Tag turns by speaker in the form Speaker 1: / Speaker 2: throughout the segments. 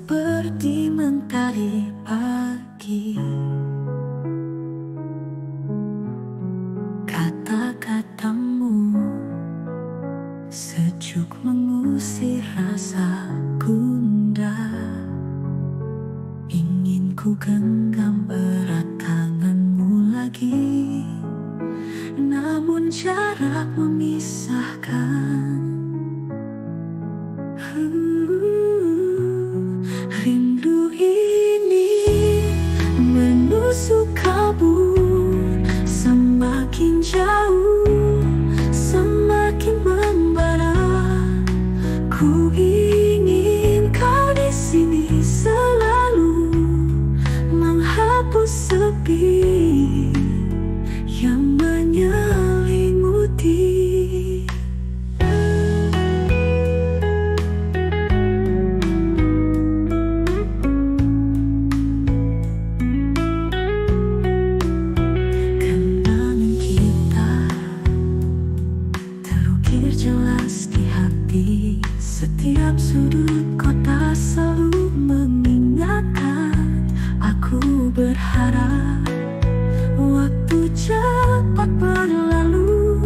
Speaker 1: seperti mentari pagi. Kata-katamu sejuk mengusir rasa gundah. Ingin ku genggam erat tanganmu lagi, namun jarak memisahkan. Rindu ini menusuk kalbu, semakin jauh, semakin membara. Ku ingin kau di sini selalu, menghapus sepi yang menyelimuti. Jelas di hati, setiap sudut kota selalu mengingatkan. Aku berharap waktu cepat berlalu,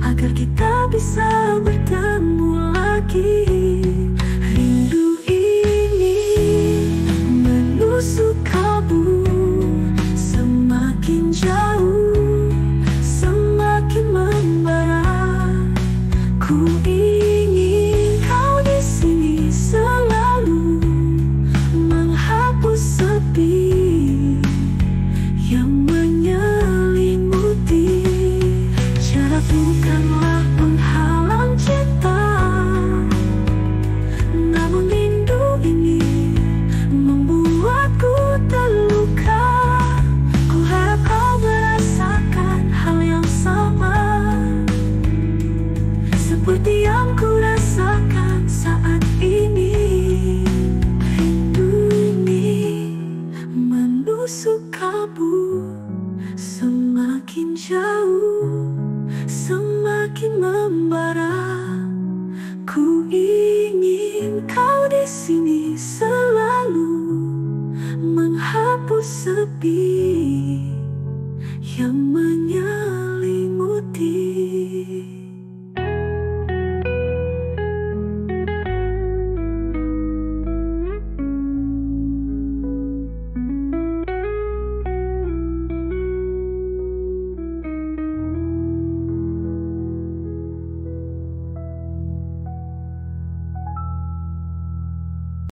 Speaker 1: agar kita bisa bertemu lagi. Rindu ini menusuk kalbu, semakin jauh, semakin membara. Ku ingin kau di sini selalu, menghapus sepi yang menyelimuti. Jarak bukanlah penghalang cinta, namun rindu ini membuatku terluka. Ku harap kau merasakan hal yang sama seperti yang ku rasakan saat ini. Rindu ini menusuk kalbu, semakin jauh, semakin membara. Ku ingin kau di sini selalu, menghapus sepi yang